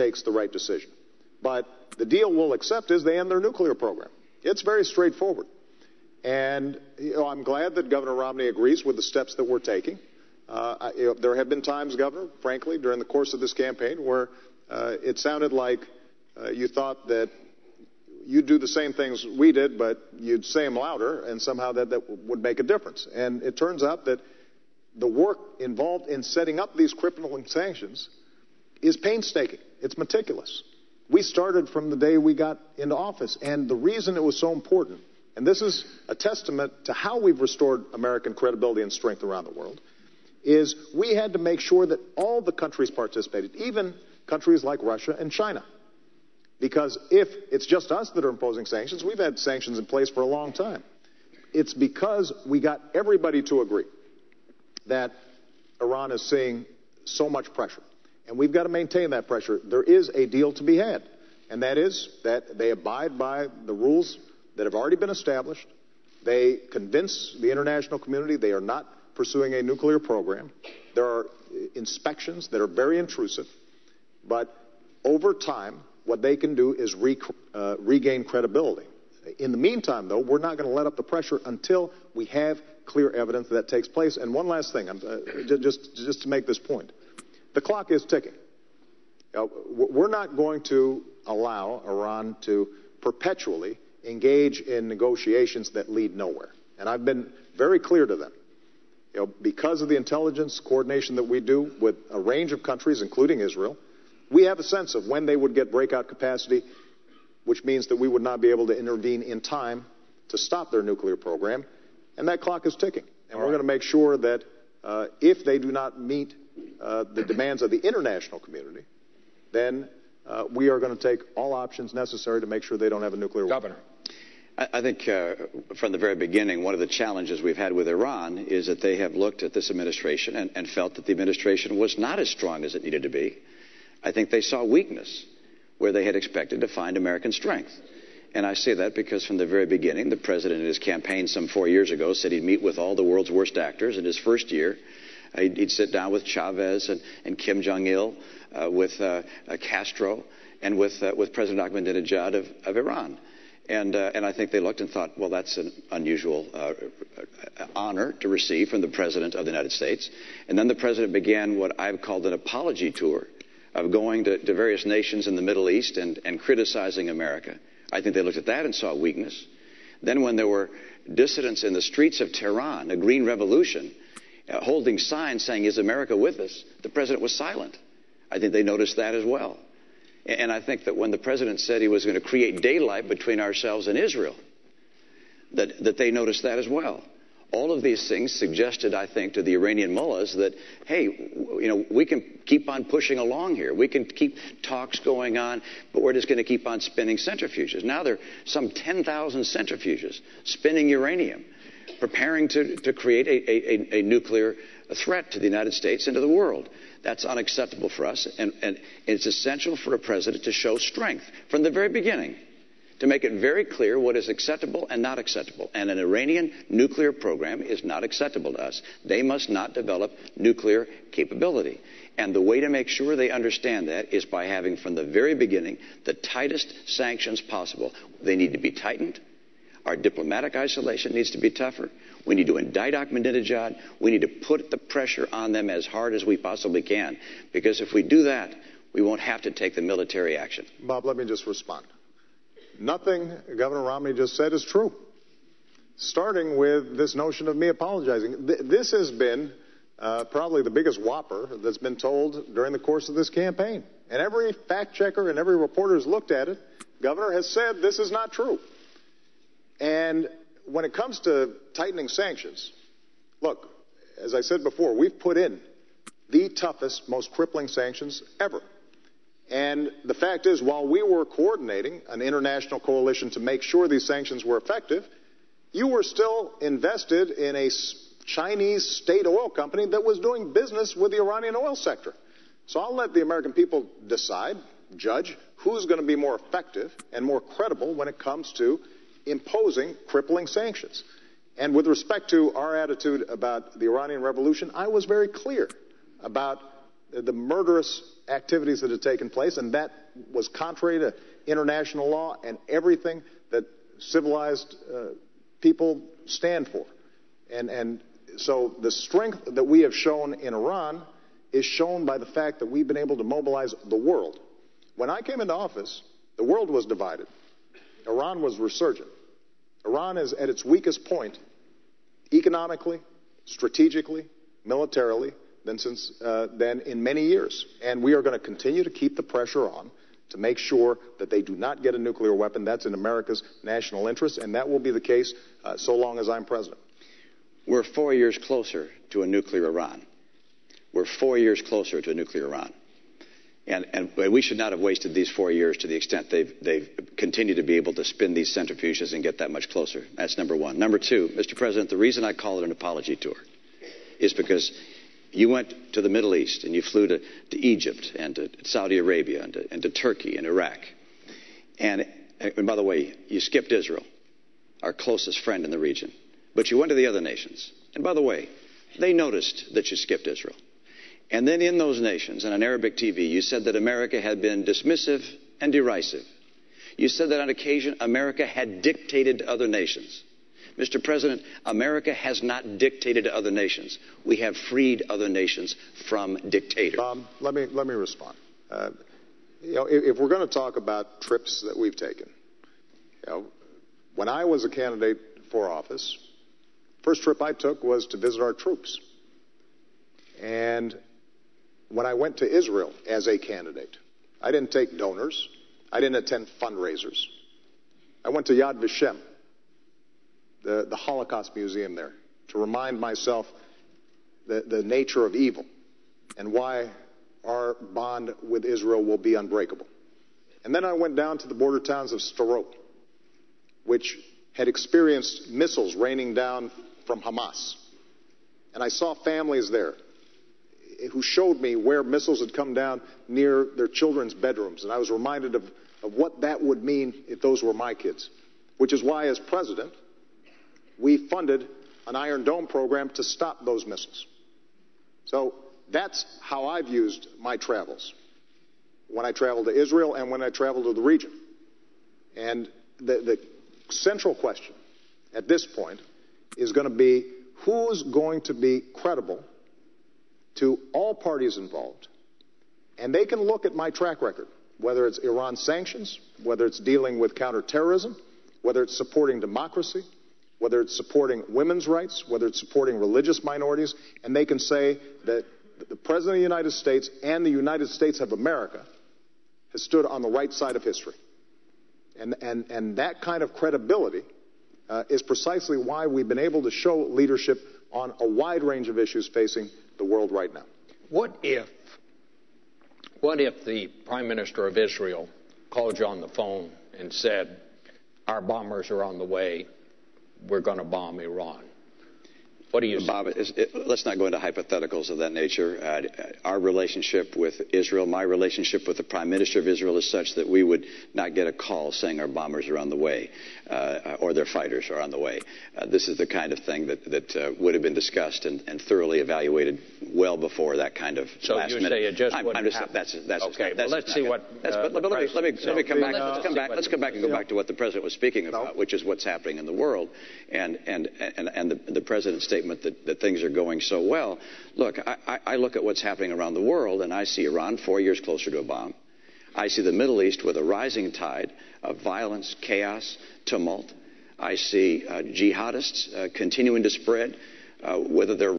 takes the right decision. But the deal we'll accept is they end their nuclear program. It's very straightforward. And I'm glad that Governor Romney agrees with the steps that we're taking. There have been times, Governor, frankly, during the course of this campaign where it sounded like you thought that you'd do the same things we did, but you'd say them louder, and somehow that would make a difference. And it turns out that the work involved in setting up these crippling sanctions is painstaking. It's meticulous. We started from the day we got into office, and the reason it was so important, and this is a testament to how we've restored American credibility and strength around the world, is we had to make sure that all the countries participated, even countries like Russia and China. Because if it's just us that are imposing sanctions, we've had sanctions in place for a long time. It's because we got everybody to agree that Iran is seeing so much pressure. And we've got to maintain that pressure. There is a deal to be had, and that is that they abide by the rules that have already been established. They convince the international community they are not pursuing a nuclear program. There are inspections that are very intrusive, but over time, what they can do is regain credibility. In the meantime, though, we're not going to let up the pressure until we have clear evidence that takes place. And one last thing, just to make this point. The clock is ticking. We're not going to allow Iran to perpetually engage in negotiations that lead nowhere. And I've been very clear to them. Because of the intelligence coordination that we do with a range of countries, including Israel, we have a sense of when they would get breakout capacity, which means that we would not be able to intervene in time to stop their nuclear program. And that clock is ticking. And we're going to make sure that if they do not meet the demands of the international community, then we are going to take all options necessary to make sure they don't have a nuclear weapon. Governor. I think from the very beginning, one of the challenges we've had with Iran is that they have looked at this administration and felt that the administration was not as strong as it needed to be. I think they saw weakness where they had expected to find American strength. And I say that because from the very beginning, the president in his campaign some 4 years ago said he'd meet with all the world's worst actors. In his first year, he'd sit down with Chavez and Kim Jong-il, with Castro, and with President Ahmadinejad of Iran. And I think they looked and thought, well, that's an unusual honor to receive from the President of the United States. And then the President began what I've called an apology tour of going to various nations in the Middle East and criticizing America. I think they looked at that and saw weakness. Then when there were dissidents in the streets of Tehran, a green revolution, holding signs saying, "Is America with us?" the President was silent. I think they noticed that as well. And I think that when the President said he was going to create daylight between ourselves and Israel, that they noticed that as well. All of these things suggested, I think, to the Iranian mullahs that, hey, we can keep on pushing along here. We can keep talks going on, but we're just going to keep on spinning centrifuges. Now there are some 10,000 centrifuges spinning uranium, preparing to create a nuclear threat to the United States and to the world. That's unacceptable for us, and it's essential for a president to show strength from the very beginning, to make it very clear what is acceptable and not acceptable. And an Iranian nuclear program is not acceptable to us. They must not develop nuclear capability. And the way to make sure they understand that is by having from the very beginning the tightest sanctions possible. They need to be tightened. Our diplomatic isolation needs to be tougher. We need to indict Ahmadinejad. We need to put the pressure on them as hard as we possibly can. Because if we do that, we won't have to take the military action. Bob, let me just respond. Nothing Governor Romney just said is true. Starting with this notion of me apologizing. This has been probably the biggest whopper that's been told during the course of this campaign. And every fact checker and every reporter who's looked at it, Governor has said this is not true. And when it comes to tightening sanctions, look, as I said before, we've put in the toughest, most crippling sanctions ever. And the fact is, while we were coordinating an international coalition to make sure these sanctions were effective, you were still invested in a Chinese state oil company that was doing business with the Iranian oil sector. So I'll let the American people decide, judge, who's going to be more effective and more credible when it comes to imposing crippling sanctions. And with respect to our attitude about the Iranian Revolution, I was very clear about the murderous activities that had taken place, and that was contrary to international law and everything that civilized people stand for. And so the strength that we have shown in Iran is shown by the fact that we've been able to mobilize the world. When I came into office, the world was divided. Iran was resurgent. Iran is at its weakest point economically, strategically, militarily than in many years. And we are going to continue to keep the pressure on to make sure that they do not get a nuclear weapon. That's in America's national interest, and that will be the case so long as I'm president. We're 4 years closer to a nuclear Iran. We're 4 years closer to a nuclear Iran. And we should not have wasted these 4 years to the extent they've continued to be able to spin these centrifuges and get that much closer. That's number one. Number two, Mr. President, the reason I call it an apology tour is because you went to the Middle East and you flew to Egypt and to Saudi Arabia and to Turkey and Iraq. And by the way, you skipped Israel, our closest friend in the region. But you went to the other nations. And by the way, they noticed that you skipped Israel. And then in those nations, and on Arabic TV, you said that America had been dismissive and derisive. You said that on occasion America had dictated to other nations. Mr. President, America has not dictated to other nations. We have freed other nations from dictators. Let me respond. If we're going to talk about trips that we've taken, when I was a candidate for office, first trip I took was to visit our troops. And when I went to Israel as a candidate, I didn't take donors. I didn't attend fundraisers. I went to Yad Vashem, the Holocaust Museum there, to remind myself the nature of evil and why our bond with Israel will be unbreakable. And then I went down to the border towns of Sderot, which had experienced missiles raining down from Hamas. And I saw families there who showed me where missiles had come down near their children's bedrooms. And I was reminded of what that would mean if those were my kids, which is why, as president, we funded an Iron Dome program to stop those missiles. So that's how I've used my travels when I travel to Israel and when I travel to the region. And the central question at this point is going to be who's going to be credible to all parties involved. And they can look at my track record, whether it's Iran sanctions, whether it's dealing with counterterrorism, whether it's supporting democracy, whether it's supporting women's rights, whether it's supporting religious minorities, and they can say that the President of the United States and the United States of America has stood on the right side of history. And that kind of credibility is precisely why we've been able to show leadership on a wide range of issues facing the world right now. What if the Prime Minister of Israel called you on the phone and said, our bombers are on the way, we're going to bomb Iran? What do you say? Bob, let's not go into hypotheticals of that nature. Our relationship with Israel, my relationship with the Prime Minister of Israel is such that we would not get a call saying our bombers are on the way or their fighters are on the way. This is the kind of thing that would have been discussed and thoroughly evaluated well before that kind of last minute. So you say it just wouldn't happen. That's okay, well, let's see what... Let me come back. Let's come back and go back to what the President was speaking about, which is what's happening in the world. And the President's statement that things are going so well. Look, I look at what's happening around the world, and I see Iran 4 years closer to a bomb. I see the Middle East with a rising tide of violence, chaos, tumult. I see jihadists continuing to spread, whether they're